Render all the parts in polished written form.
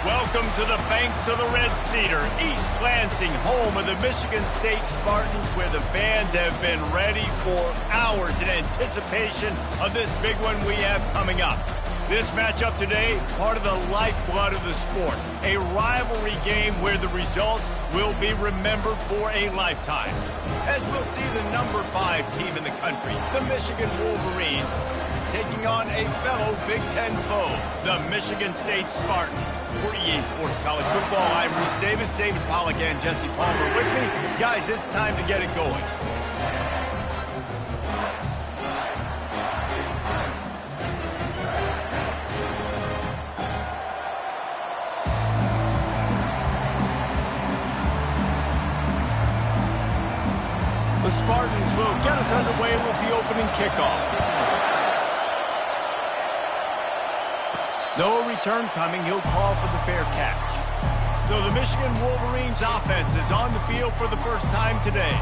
Welcome to the banks of the Red Cedar, East Lansing, home of the Michigan State Spartans, where the fans have been ready for hours in anticipation of this big one we have coming up. This matchup today, part of the lifeblood of the sport, a rivalry game where the results will be remembered for a lifetime. As we'll see the number 5 team in the country, the Michigan Wolverines, taking on a fellow Big Ten foe, the Michigan State Spartans. For EA Sports College Football, I'm Reese Davis, David Pollack, and Jesse Palmer with me. Guys, it's time to get it going. The Spartans will get us underway with the opening kickoff. No return coming. He'll call for the fair catch. So the Michigan Wolverines offense is on the field for the first time today.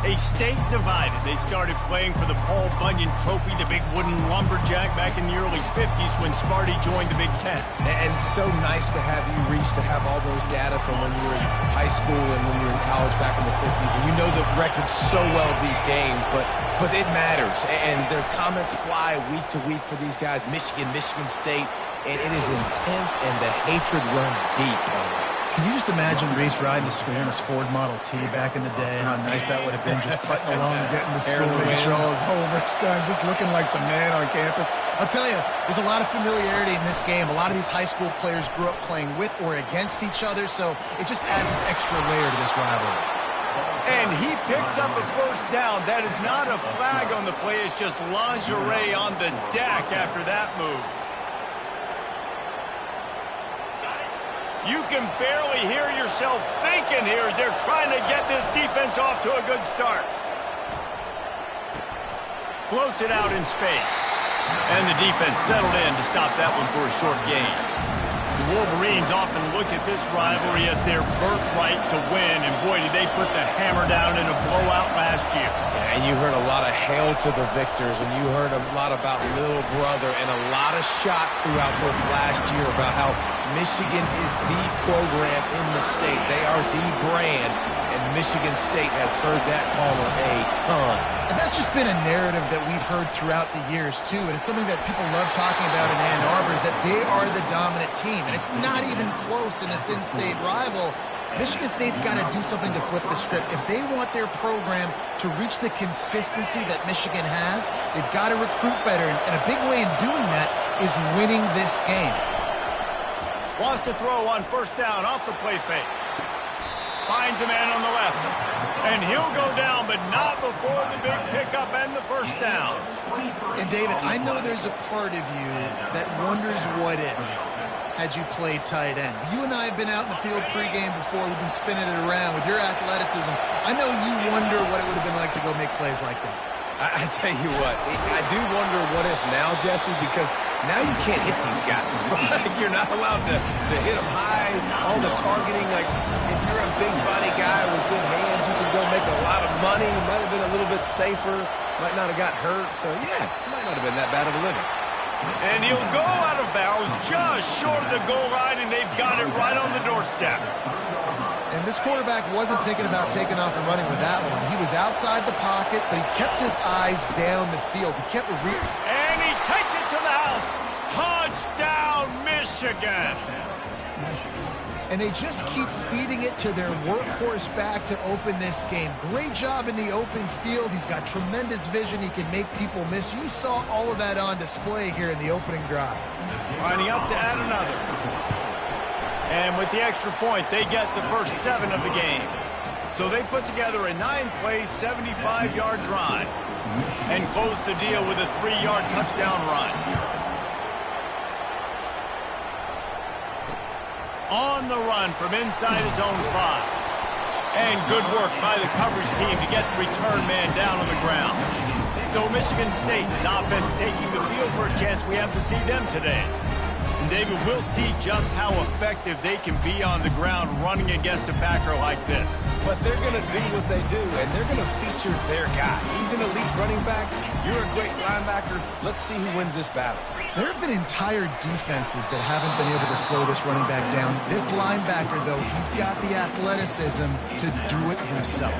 A state divided. They started playing for the Paul Bunyan Trophy, the big wooden lumberjack, back in the early 50s when Sparty joined the Big Ten. And it's so nice to have you, Reese, to have all those data from when you were in high school and when you were in college back in the 50s. And you know the records so well of these games, but it matters. And their comments fly week to week for these guys. Michigan, Michigan State. And it is intense, and the hatred runs deep. Can you just imagine Reese riding to school in his Ford Model T back in the day? How nice that would have been, just putting along and getting to school, making sure all his homework's done, just looking like the man on campus. I'll tell you, there's a lot of familiarity in this game. A lot of these high school players grew up playing with or against each other, so it just adds an extra layer to this rivalry. And he picks up a first down. That is not a flag on the play. It's just lingerie on the deck after that move. You can barely hear yourself thinking here as they're trying to get this defense off to a good start. Floats it out in space. And the defense settled in to stop that one for a short gain. The Wolverines often look at this rivalry as their birthright to win, and boy, did they put the hammer down in a blowout last year. Yeah, and you heard a lot of hail to the victors, and you heard a lot about little brother, and a lot of shots throughout this last year about how Michigan is the program in the state. They are the brand, and Michigan State has heard that, Palmer, a ton. And that's just been a narrative that we've heard throughout the years, too. And it's something that people love talking about in Ann Arbor, is that they are the dominant team. And it's not even close in a in-state rival. Michigan State's got to do something to flip the script. If they want their program to reach the consistency that Michigan has, they've got to recruit better. And a big way in doing that is winning this game. Wants to throw on first down off the play fake. Finds a man on the left. And he'll go down, but not before the big pickup and the first down. And, David, I know there's a part of you that wonders what if had you played tight end. You and I have been out in the field pregame before. We've been spinning it around with your athleticism. I know you wonder what it would have been like to go make plays like that. I tell you what, I do wonder what if now, Jesse, because now you can't hit these guys. Like, you're not allowed to hit them high, all the targeting. Like, if you're a big body guy with good hands, you can go make a lot of money. Might have been a little bit safer. Might not have got hurt. So, yeah, it might not have been that bad of a living. And he'll go out of bounds just short of the goal line, and they've got it right on the doorstep. And this quarterback wasn't thinking about taking off and running with that one. He was outside the pocket, but he kept his eyes down the field. He kept and he takes it to the house. Touchdown, Michigan. And they just keep feeding it to their workhorse back to open this game. Great job in the open field. He's got tremendous vision. He can make people miss. You saw all of that on display here in the opening drive. Lining up to add another. And with the extra point, they get the first 7 of the game. So they put together a 9-play, 75-yard drive and close the deal with a 3-yard touchdown run. On the run from inside his own 5. And good work by the coverage team to get the return man down on the ground. So Michigan State's offense taking the field for a chance we have to see them today. And David, we'll see just how effective they can be on the ground running against a Packer like this. But they're going to do what they do, and they're going to feature their guy. He's an elite running back. You're a great linebacker. Let's see who wins this battle. There have been entire defenses that haven't been able to slow this running back down. This linebacker, though, he's got the athleticism to do it himself.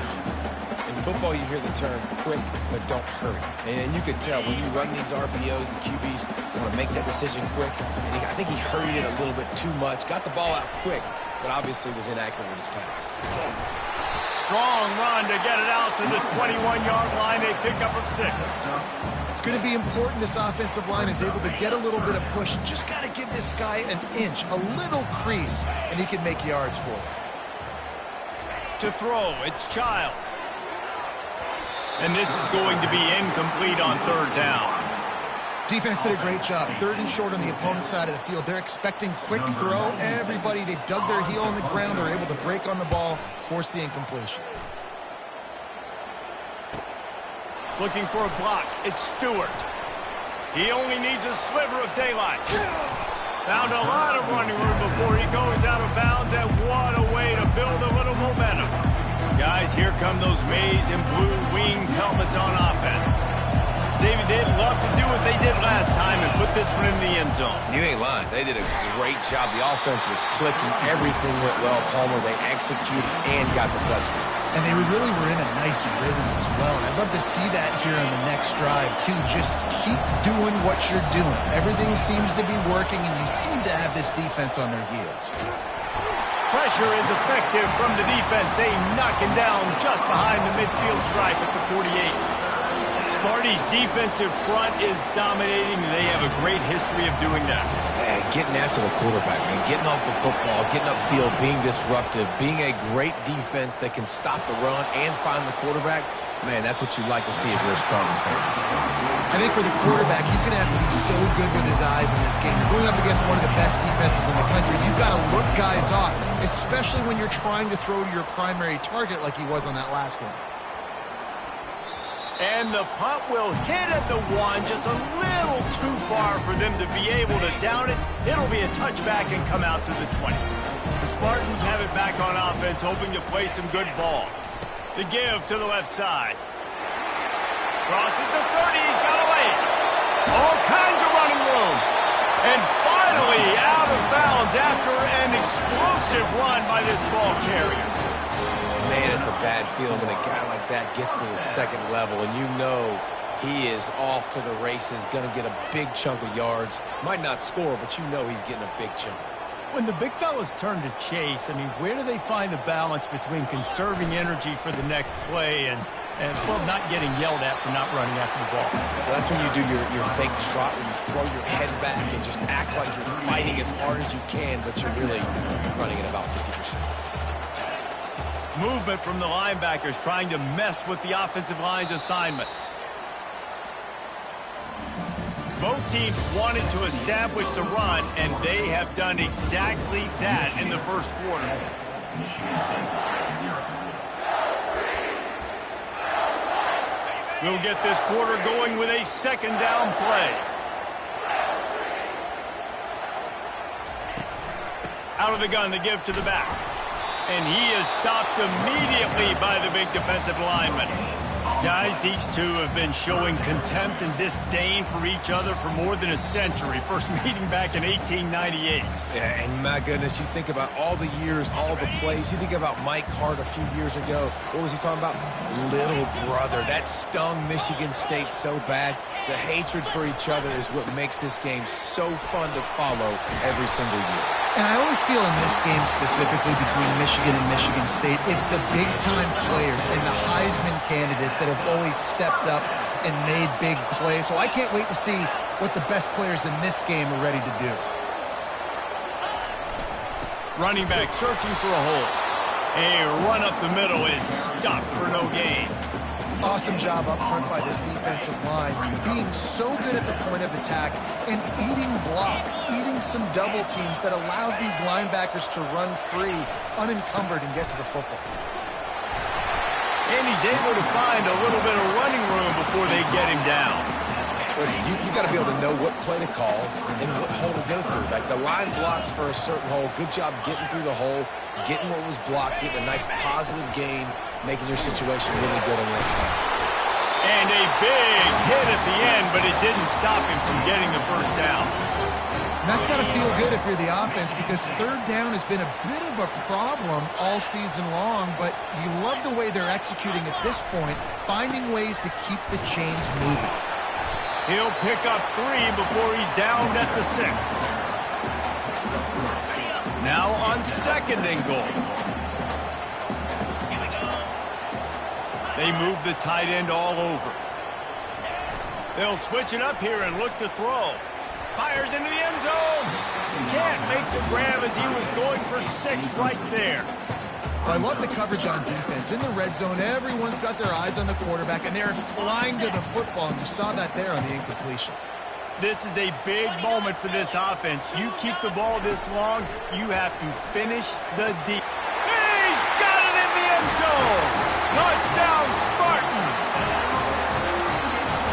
In football, you hear the term quick, but don't hurry. And you can tell when you run these RPOs, the QBs want to make that decision quick. And I think he hurried it a little bit too much, got the ball out quick, but obviously was inaccurate with his pass. Strong run to get it out to the 21-yard line. They pick up of 6. It's going to be important this offensive line is able to get a little bit of push. Just got to give this guy an inch, a little crease, and he can make yards for it. To throw, it's Childs. And this is going to be incomplete on 3rd down. Defense did a great job. 3rd and short on the opponent's side of the field. They're expecting quick throw. Everybody, they dug their heel on the ground. They're able to break on the ball, force the incompletion. Looking for a block. It's Stewart. He only needs a sliver of daylight. Found a lot of running room before he goes out of bounds, and what a way to build a little momentum. Guys, here come those maize and blue winged helmets on offense. David, they'd love to do what they did last time and put this one in the end zone. You ain't lying. They did a great job. The offense was clicking. Everything went well. Palmer, they executed and got the touchdown. And they really were in a nice rhythm as well. I'd love to see that here on the next drive, too. Just keep doing what you're doing. Everything seems to be working, and you seem to have this defense on their heels. Pressure is effective from the defense. They knock him down just behind the midfield stripe at the 48. Sparty's defensive front is dominating. They have a great history of doing that. Getting after the quarterback, man. Getting off the football, getting upfield, being disruptive, being a great defense that can stop the run and find the quarterback. Man, that's what you like to see if you're a Spartans fan. I think for the quarterback, he's going to have to be so good with his eyes in this game. You're going up against one of the best defenses in the country. You've got to look guys off, especially when you're trying to throw to your primary target like he was on that last one. And the punt will hit at the 1, just a little too far for them to be able to down it. It'll be a touchback and come out to the 20. The Spartans have it back on offense, hoping to play some good ball. The give to the left side. Crosses the 30, he's got away. All kinds of running room. And finally out of bounds after an explosive run by this ball carrier. Man, it's a bad feeling when a guy like that gets to the second level and you know he is off to the races, going to get a big chunk of yards. Might not score, but you know he's getting a big chunk. When the big fellas turn to chase, I mean, where do they find the balance between conserving energy for the next play and well, not getting yelled at for not running after the ball? Well, that's when you do your fake trot, where you throw your head back and just act like you're fighting as hard as you can, but you're really running at about 50%. Movement from the linebackers trying to mess with the offensive line's assignments. Both teams wanted to establish the run, and they have done exactly that in the first quarter. We'll get this quarter going with a second down play. Out of the gun to give to the back. And he is stopped immediately by the big defensive lineman. Guys, these two have been showing contempt and disdain for each other for more than a century. First meeting back in 1898. Yeah, and my goodness, you think about all the years, all the plays. You think about Mike Hart a few years ago. What was he talking about? Little brother. That stung Michigan State so bad. The hatred for each other is what makes this game so fun to follow every single year. And I always feel in this game specifically between Michigan and Michigan State, it's the big-time players and the Heisman candidates that have always stepped up and made big plays. So I can't wait to see what the best players in this game are ready to do. Running back searching for a hole. A run up the middle is stopped for no gain. Awesome job up front by this defensive line, being so good at the point of attack and eating blocks, eating some double teams that allows these linebackers to run free, unencumbered, and get to the football. And he's able to find a little bit of running room before they get him down. Listen, you got to be able to know what play to call and what hole to go through. Like the line blocks for a certain hole. Good job getting through the hole, getting what was blocked, getting a nice positive gain, making your situation really good on your time. And a big hit at the end, but it didn't stop him from getting the first down. And that's got to feel good if you're the offense, because third down has been a bit of a problem all season long, but you love the way they're executing at this point, finding ways to keep the chains moving. He'll pick up 3 before he's downed at the 6. Now on 2nd and goal. They move the tight end all over. They'll switch it up here and look to throw. Fires into the end zone. Can't make the grab as he was going for 6 right there. Well, I love the coverage on defense. In the red zone, everyone's got their eyes on the quarterback, and they're flying to the football, and you saw that there on the incompletion. This is a big moment for this offense. You keep the ball this long, you have to finish the deep. He's got it in the end zone. Touchdown, Spartans.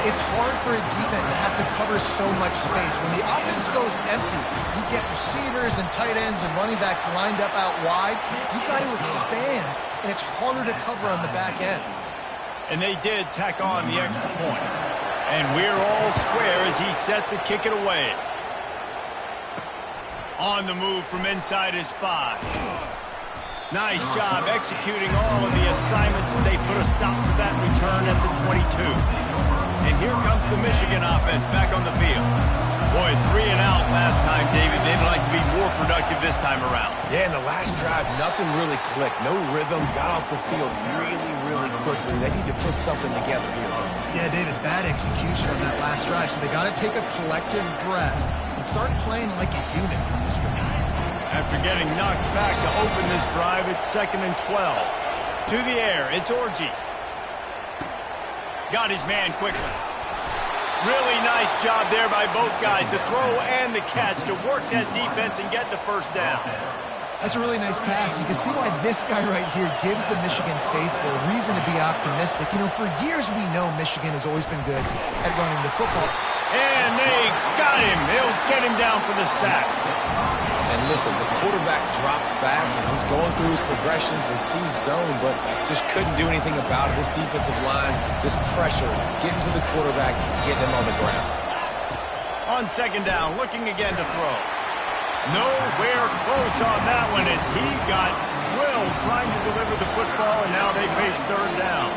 It's hard for a defense to have to cover so much space. When the offense goes empty, you get receivers and tight ends and running backs lined up out wide. You've got to expand, and it's harder to cover on the back end. And they did tack on the extra point. And we're all square as he's set to kick it away. On the move from inside his 5. Nice job executing all of the assignments as they put a stop to that return at the 22. And here comes the Michigan offense back on the field. Boy, 3 and out last time, David. They'd like to be more productive this time around. Yeah, in the last drive, nothing really clicked. No rhythm. Got off the field really quickly. They need to put something together here. Yeah, David, bad execution on that last drive. So they got to take a collective breath and start playing like a unit on this one. After getting knocked back to open this drive, it's 2nd and 12. To the air, it's Orji. Got his man quickly. Really nice job there by both guys to throw and the catch to work that defense and get the first down. That's a really nice pass. You can see why this guy right here gives the Michigan faithful reason to be optimistic. You know, for years we know Michigan has always been good at running the football. And they got him. They'll get him down for the sack. And listen, the quarterback drops back, and he's going through his progressions. We see zone, but just couldn't do anything about it. This defensive line, this pressure, getting to the quarterback, getting him on the ground. On 2nd down, looking again to throw. Nowhere close on that one as he got drilled trying to deliver the football, and now they face 3rd down.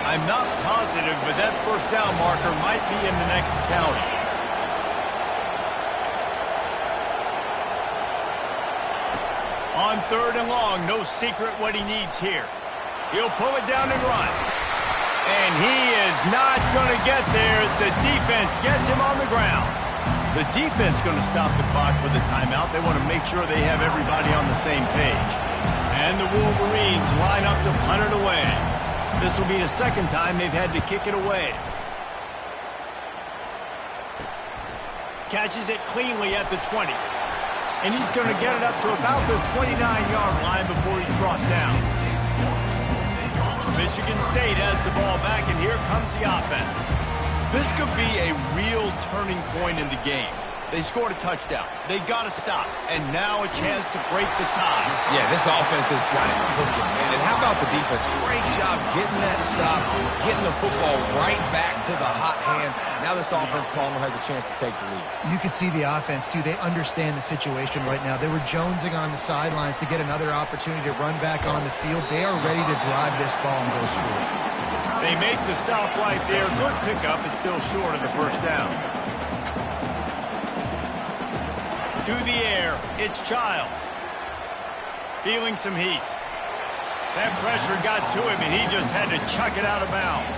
I'm not positive, but that first down marker might be in the next county. On 3rd and long, no secret what he needs here. He'll pull it down and run. And he is not going to get there as the defense gets him on the ground. The defense going to stop the clock with a timeout. They want to make sure they have everybody on the same page. And the Wolverines line up to punt it away. This will be the 2nd time they've had to kick it away. Catches it cleanly at the 20. And he's going to get it up to about the 29-yard line before he's brought down. Michigan State has the ball back, and here comes the offense. This could be a real turning point in the game. They scored a touchdown. They got to stop. And now a chance to break the tie. Yeah, this offense has got it cooking, man. And how about the defense? Great job getting that stop, getting the football right back to the hot hand. Now this offense, Palmer, has a chance to take the lead. You can see the offense, too. They understand the situation right now. They were jonesing on the sidelines to get another opportunity to run back on the field. They are ready to drive this ball and go score. They make the stop right there. Good pickup. It's still short of the first down. To the air, it's Childs. Feeling some heat. That pressure got to him, and he just had to chuck it out of bounds.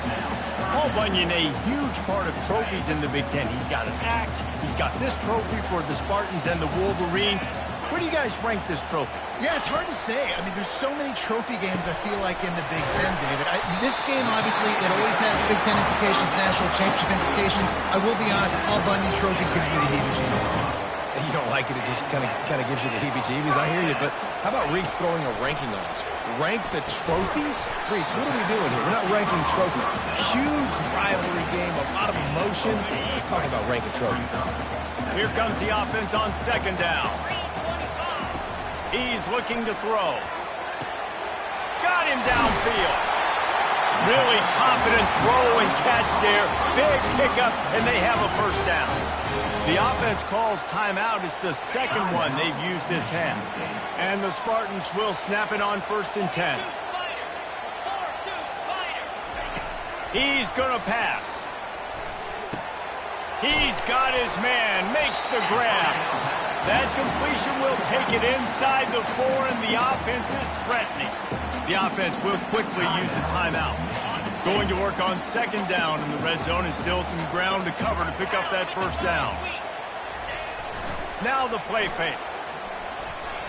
Paul Bunyan, a huge part of trophies in the Big Ten. He's got an act. He's got this trophy for the Spartans and the Wolverines. Where do you guys rank this trophy? Yeah, it's hard to say. I mean, there's so many trophy games, I feel like, in the Big Ten, David. This game, obviously, it always has Big Ten implications, national championship implications. I will be honest, Paul Bunyan trophy gives me the heebie-jeebies. You don't like it, it just kind of gives you the heebie-jeebies. I hear you, but How about Reese throwing a ranking on us? Rank the trophies? Reese, what are we doing here? We're not ranking trophies. Huge rivalry game, a lot of emotions. We're talking about ranking trophies. Here comes the offense on second down. He's looking to throw. Got him downfield. Really confident throw and catch there. Big pickup, and they have a first down. The offense calls timeout. It's the second one they've used this half. And the Spartans will snap it on 1st and 10. He's going to pass. He's got his man. Makes the grab. That completion will take it inside the 4, and the offense is threatening. The offense will quickly use a timeout. Going to work on second down in the red zone, and still some ground to cover to pick up that first down. Now the play fake.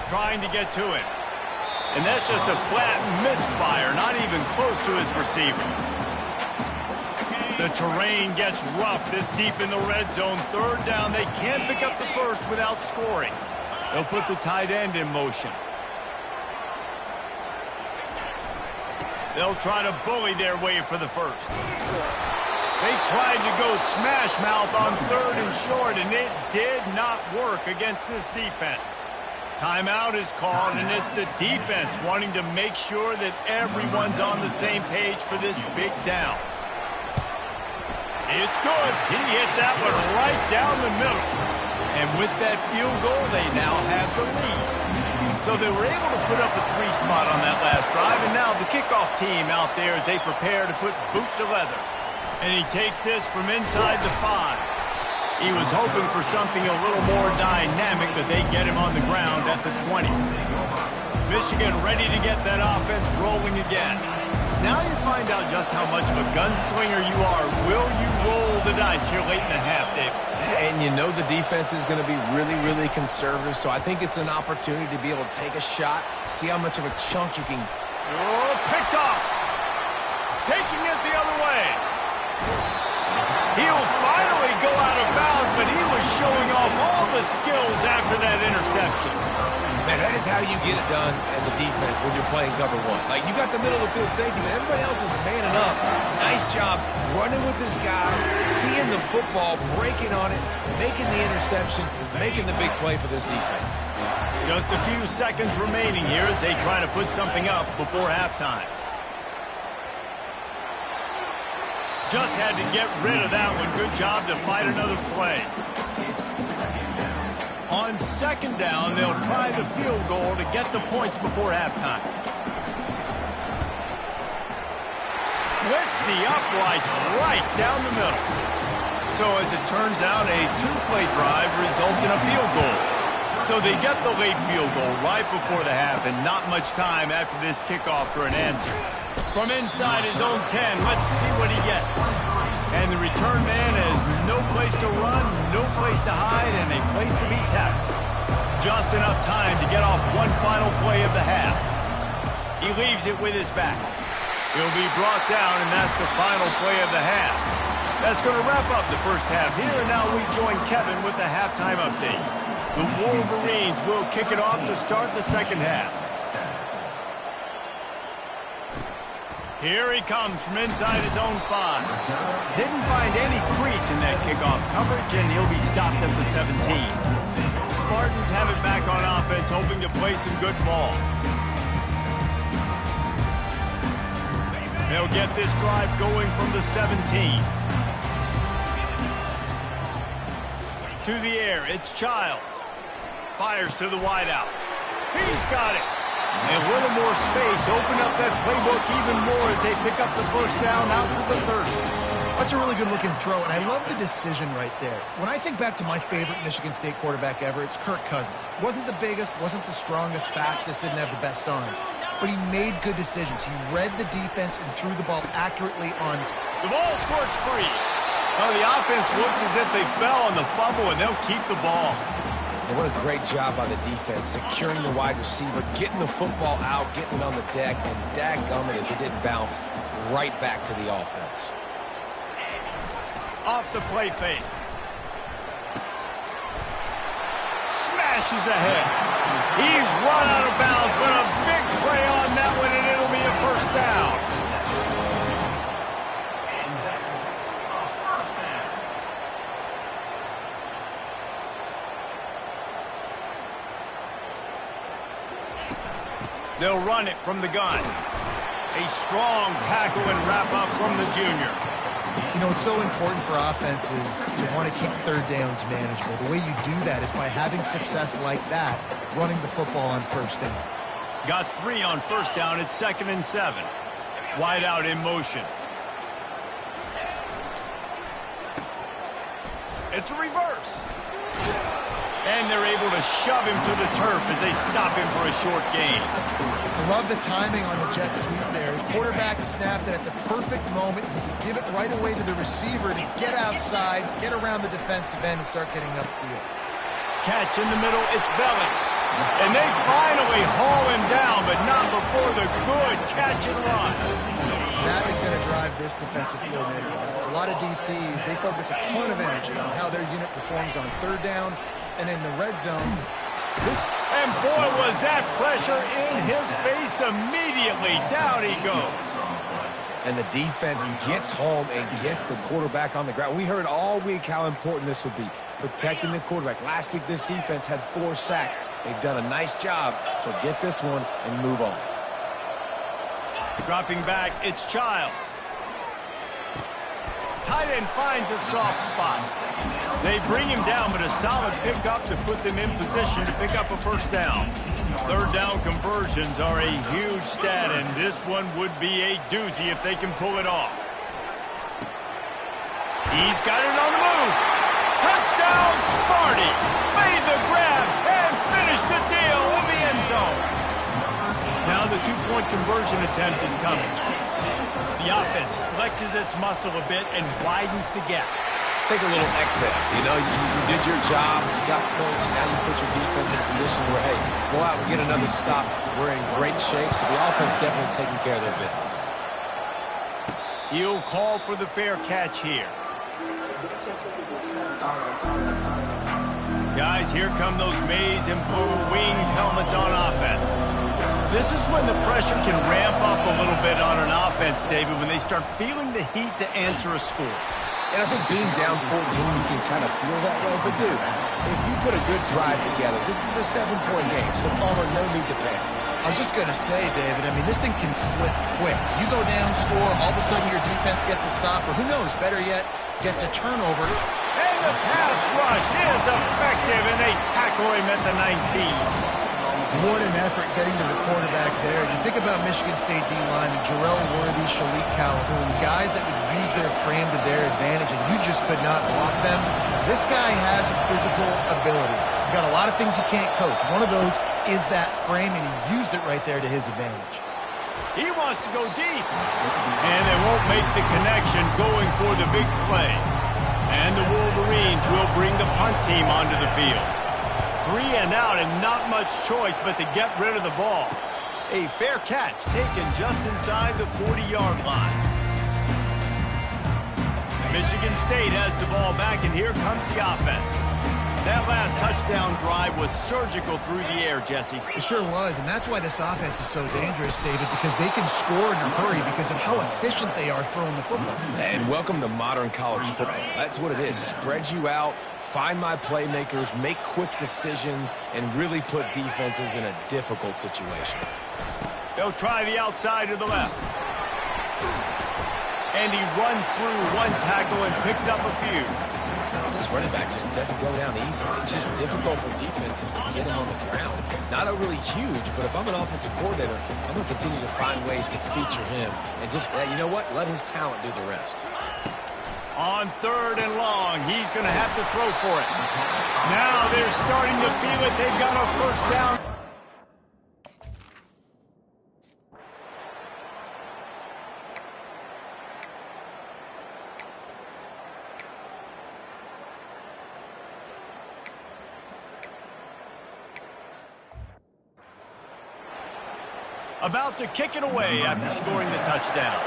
Trying to get to it. And that's just a flat misfire, not even close to his receiver. The terrain gets rough this deep in the red zone. Third down, they can't pick up the first without scoring. They'll put the tight end in motion. They'll try to bully their way for the first. They tried to go smash mouth on 3rd and short, and it did not work against this defense. Timeout is called, and it's the defense wanting to make sure that everyone's on the same page for this big down. It's good. He hit that one right down the middle. And with that field goal, they now have the lead. So they were able to put up a 3 spot on that last drive, and now the kickoff team out there as they prepare to put boot to leather. And he takes this from inside the 5. He was hoping for something a little more dynamic, but they get him on the ground at the 20. Michigan ready to get that offense rolling again. Now you find out just how much of a gunslinger you are. Will you roll the dice here late in the half, David? And you know the defense is going to be really, really conservative, so I think it's an opportunity to be able to take a shot, see how much of a chunk you can... Oh, picked off. Taking it the other way. He'll finally go out of bounds, but he was showing off all the skills after that interception. Man, that is how you get it done as a defense when you're playing cover 1. Like, you got the middle of the field safety, but everybody else is manning up. Nice job running with this guy, seeing the football, breaking on it, making the interception, making the big play for this defense. Just a few seconds remaining here as they try to put something up before halftime. Just had to get rid of that one. Good job to fight another play. On second down, they'll try the field goal to get the points before halftime. Splits the uprights right down the middle. So as it turns out, a 2-play drive results in a field goal. So they get the late field goal right before the half, and not much time after this kickoff for an answer. From inside his own 10, let's see what he gets. And the return man has no place to run, no place to hide, and a place to be tackled. Just enough time to get off one final play of the half. He leaves it with his back. He'll be brought down, and that's the final play of the half. That's going to wrap up the first half here, and now we join Kevin with the halftime update. The Wolverines will kick it off to start the second half. Here he comes from inside his own 5. Didn't find any crease in that kickoff coverage, and he'll be stopped at the 17. Spartans have it back on offense, hoping to play some good ball. They'll get this drive going from the 17. To the air, it's Childs. Fires to the wideout. He's got it. A little more space, open up that playbook even more as they pick up the first down out to the 30. That's a really good-looking throw, and I love the decision right there. When I think back to my favorite Michigan State quarterback ever, it's Kirk Cousins. Wasn't the biggest, wasn't the strongest, fastest, didn't have the best arm. But he made good decisions. He read the defense and threw the ball accurately on time. The ball squirts free. Well, the offense looks as if they fell on the fumble, and they'll keep the ball. And what a great job by the defense, securing the wide receiver, getting the football out, getting it on the deck, and dadgummit if it didn't bounce right back to the offense. Off the play fake. Smash flashes ahead. He's run out of bounds, but a big play on that one, and it'll be a first down. They'll run it from the gun. A strong tackle and wrap-up from the junior. You know, it's so important for offenses to want to keep third downs manageable. The way you do that is by having success like that, running the football on first down. Got 3 on first down. It's 2nd and 7. Wide out in motion. It's a reverse. And they're able to shove him to the turf as they stop him for a short gain. I love the timing on the jet sweep there. The quarterback snapped it at the perfect moment. He could give it right away to the receiver to get outside, get around the defensive end, and start getting upfield. Catch in the middle. It's Belly. And they finally haul him down, but not before the good catch and run. That is going to drive this defensive coordinator. It's a lot of DCs. They focus a ton of energy on how their unit performs on third down and in the red zone. And boy, was that pressure in his face immediately. Down he goes. And the defense gets home and gets the quarterback on the ground. We heard all week how important this would be, protecting the quarterback. Last week, this defense had 4 sacks. They've done a nice job, so get this one and move on. Dropping back, it's Childs. Tight end finds a soft spot. They bring him down, but a solid pickup to put them in position to pick up a first down. Third down conversions are a huge stat, and this one would be a doozy if they can pull it off. He's got it on the move. Touchdown, Sparty. Made the grab and finished the deal in the end zone. Now the 2-point conversion attempt is coming. The offense flexes its muscle a bit and widens the gap. Take a little exhale. You know, you did your job. You got points. Now you put your defense in a position where, hey, go out and get another stop. We're in great shape, so the offense definitely taking care of their business. He'll call for the fair catch here. Guys, here come those maize and blue winged helmets on offense. This is when the pressure can ramp up a little bit on an offense, David, when they start feeling the heat to answer a score. And I think being down 14, you can kind of feel that way. But, dude, if you put a good drive together, this is a 7-point game, so Palmer, no need to panic. I was just going to say, David, I mean, this thing can flip quick. You go down, score, all of a sudden your defense gets a stop, or who knows, better yet, gets a turnover. And the pass rush is effective, and they tackle him at the 19. What an effort getting to the quarterback there. You think about Michigan State D-line, Jarrell Worthy, Shalik Calhoun, guys that would use their frame to their advantage, and you just could not block them. This guy has a physical ability. He's got a lot of things you can't coach. One of those is that frame, and he used it right there to his advantage. He wants to go deep, and they won't make the connection going for the big play. And the Wolverines will bring the punt team onto the field. 3 and out, and not much choice but to get rid of the ball. A fair catch taken just inside the 40-yard line. Michigan State has the ball back, and here comes the offense. That last touchdown drive was surgical through the air, Jesse. It sure was, and that's why this offense is so dangerous, David, because they can score in a hurry because of how efficient they are throwing the football. And welcome to modern college football. That's what it is. Spread you out, find my playmakers, make quick decisions, and really put defenses in a difficult situation. They'll try the outside to the left. And he runs through one tackle and picks up a few. This running back just doesn't go down easy. It's just difficult for defenses to get him on the ground. Not overly huge, but if I'm an offensive coordinator, I'm going to continue to find ways to feature him and just, you know what, let his talent do the rest. On 3rd and long, he's going to have to throw for it. Now they're starting to feel it. They've got a first down. About to kick it away after scoring the touchdown.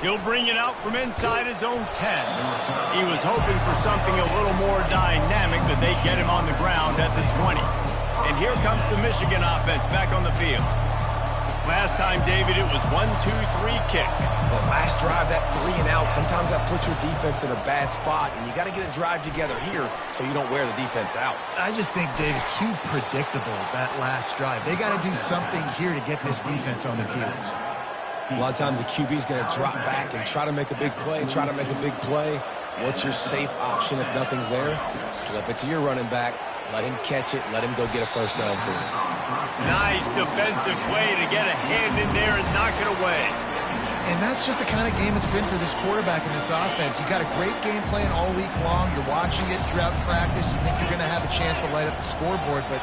He'll bring it out from inside his own 10. He was hoping for something a little more dynamic, but they get him on the ground at the 20. And here comes the Michigan offense back on the field. Last time, David, it was 1-2-3 kick. The last drive, that 3 and out, sometimes that puts your defense in a bad spot, and you got to get a drive together here so you don't wear the defense out. I just think, David, too predictable, that last drive. They got to do something here to get this defense on their heels. A lot of times the QB's going to drop back and try to make a big play, What's your safe option if nothing's there? Slip it to your running back. Let him catch it. Let him go get a first down for you. Nice defensive play to get a hand in there and knock it away. And that's just the kind of game it's been for this quarterback in this offense. You got a great game plan all week long. You're watching it throughout practice. You think you're going to have a chance to light up the scoreboard, but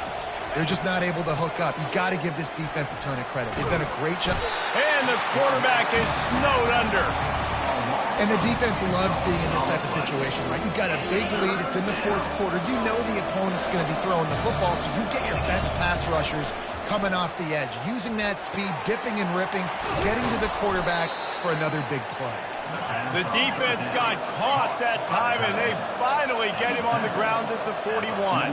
they're just not able to hook up. You got to give this defense a ton of credit. They've done a great job. And the quarterback is snowed under. And the defense loves being in this type of situation, right? You've got a big lead. It's in the fourth quarter. You know the opponent's going to be throwing the football, so you get your best pass rushers coming off the edge, using that speed, dipping and ripping, getting to the quarterback for another big play. The defense got caught that time, and they finally get him on the ground at the 41.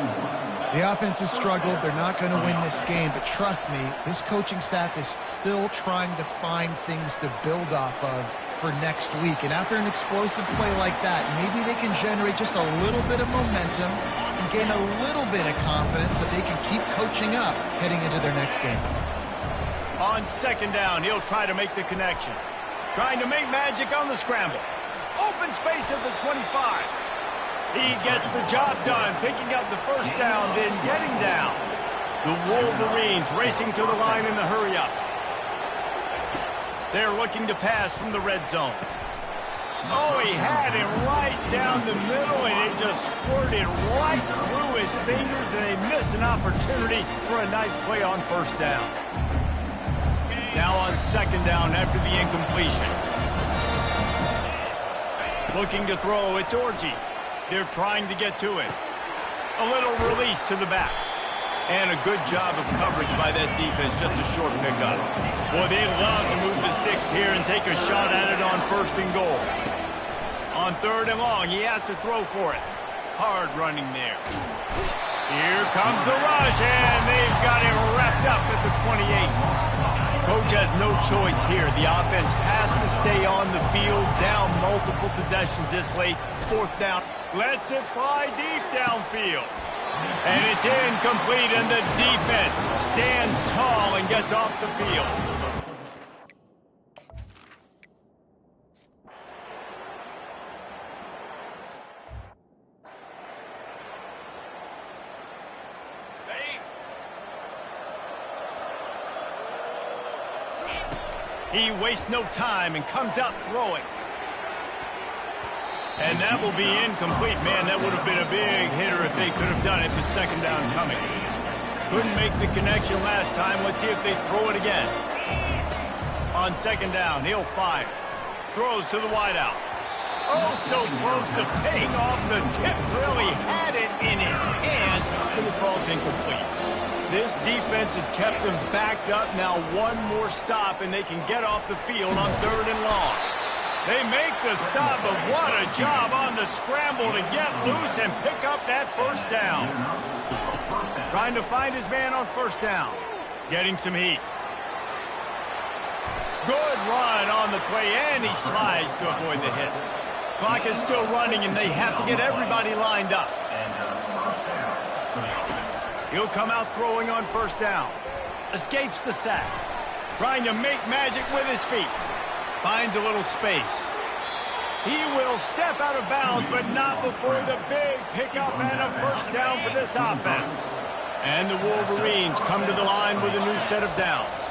The offense has struggled. They're not going to win this game, but trust me, this coaching staff is still trying to find things to build off of for next week. And after an explosive play like that, maybe they can generate just a little bit of momentum and gain a little bit of confidence that they can keep coaching up heading into their next game. On second down, he'll try to make the connection. Trying to make magic on the scramble. Open space at the 25. He gets the job done, picking up the first down, then getting down. The Wolverines racing to the line in the hurry-up. They're looking to pass from the red zone. Oh, he had him right down the middle, and it just squirted right through his fingers, and they miss an opportunity for a nice play on first down. Now on second down after the incompletion. Looking to throw, it's Orji. They're trying to get to it. A little release to the back. And a good job of coverage by that defense, just a short pickup. Boy, they love to move the sticks here and take a shot at it on first and goal. On third and long, he has to throw for it. Hard running there. Here comes the rush, and they've got him wrapped up at the 28. Coach has no choice here. The offense has to stay on the field, down multiple possessions this late. Fourth down. Lets it fly deep downfield. And it's incomplete, and the defense stands tall and gets off the field. He wastes no time and comes out throwing. And that will be incomplete. Man, that would have been a big hitter if they could have done it, but second down coming. Couldn't make the connection last time. Let's see if they throw it again. On second down, he'll fire. Throws to the wideout. Oh, so close to paying off the tip drill. He had it in his hands, but the ball's incomplete. This defense has kept them backed up. Now one more stop, and they can get off the field on third and long. They make the stop, but what a job on the scramble to get loose and pick up that first down. Trying to find his man on first down. Getting some heat. Good run on the play, and he slides to avoid the hit. Clock is still running, and they have to get everybody lined up. He'll come out throwing on first down. Escapes the sack. Trying to make magic with his feet. Finds a little space. He will step out of bounds, but not before the big pickup and a first down for this offense. And the Wolverines come to the line with a new set of downs.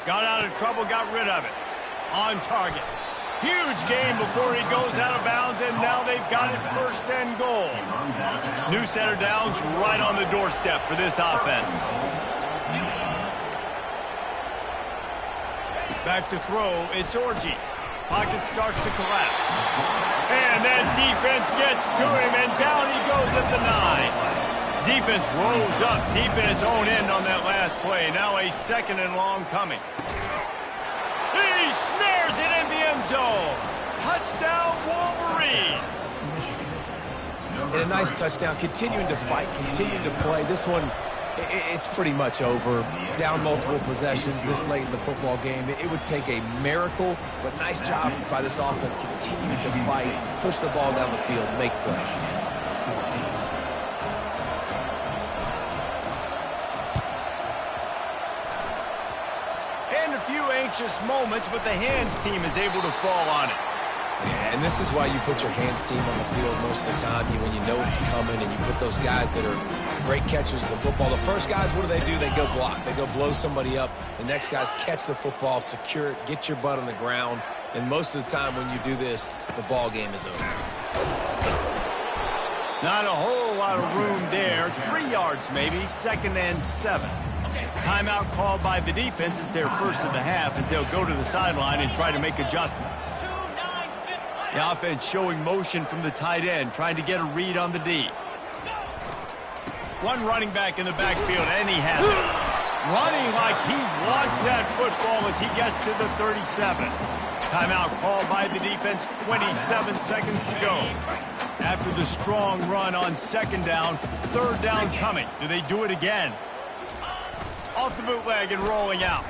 Got out of trouble, got rid of it. On target. Huge game before he goes out of bounds, and now they've got it first and goal. New set of downs right on the doorstep for this offense. Back to throw, it's Orji. Pocket starts to collapse. And that defense gets to him, and down he goes at the 9. Defense rolls up deep in its own end on that last play. Now a second and long coming. He He snares it in the end zone. Touchdown, Wolverines. And a nice touchdown, continuing to fight, continuing to play. This one, it's pretty much over. Down multiple possessions this late in the football game. It would take a miracle, but nice job by this offense continuing to fight, push the ball down the field, make plays. And a few anxious moments, but the hands team is able to fall on it. Yeah, and this is why you put your hands team on the field most of the time when you know it's coming, and you put those guys that are great catchers of the football. The first guys, what do? They go block. They go blow somebody up. The next guys catch the football, secure it, get your butt on the ground. And most of the time when you do this, the ball game is over. Not a whole lot of room there. 3 yards maybe, 2nd and 7. Timeout called by the defense. It's their first of the half as they'll go to the sideline and try to make adjustments. The offense showing motion from the tight end, trying to get a read on the D. One running back in the backfield, and he has it. Running like he wants that football as he gets to the 37. Timeout called by the defense, 27 seconds to go. After the strong run on 2nd down, 3rd down coming. Do they do it again? Off the bootleg and rolling out.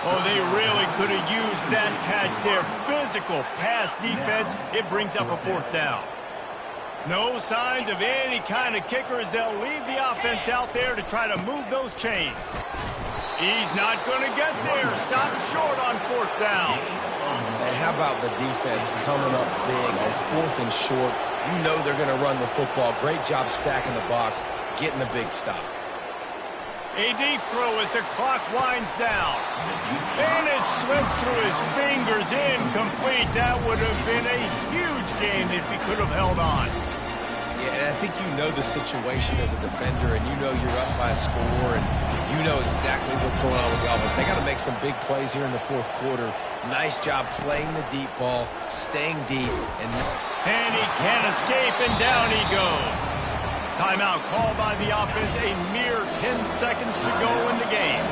Oh, they really could have used that catch there. Physical pass defense. It brings up a 4th down. No signs of any kind of kicker as they'll leave the offense out there to try to move those chains. He's not going to get there. Stop short on 4th down. And how about the defense coming up big on 4th and short? You know they're going to run the football. Great job stacking the box, getting the big stop. A deep throw as the clock winds down. And it slips through his fingers, incomplete. That would have been a huge gain if he could have held on. Yeah, and I think you know the situation as a defender, and you know you're up by a score, and you know exactly what's going on with the offense. They got to make some big plays here in the 4th quarter. Nice job playing the deep ball, staying deep. And he can't escape, and down he goes. Timeout called by the offense, a mere 10 seconds to go in the game.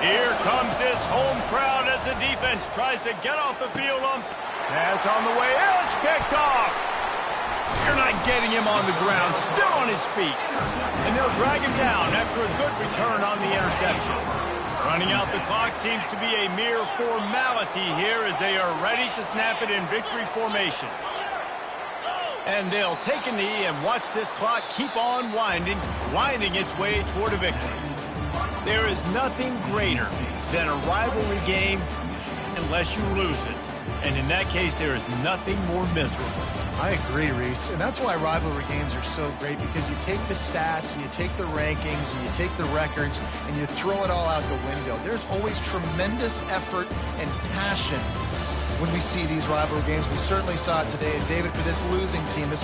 Here comes this home crowd as the defense tries to get off the field on pass on the way. It's kicked off. You're not getting him on the ground, still on his feet. And they'll drag him down after a good return on the interception. Running out the clock seems to be a mere formality here as they are ready to snap it in victory formation. And they'll take a knee and watch this clock keep on winding its way toward a victory. There is nothing greater than a rivalry game unless you lose it. And in that case, there is nothing more miserable. I agree, Reese. And that's why rivalry games are so great, because you take the stats and you take the rankings and you take the records and you throw it all out the window. There's always tremendous effort and passion when we see these rivalry games. We certainly saw it today. And David, for this losing team, this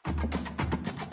it.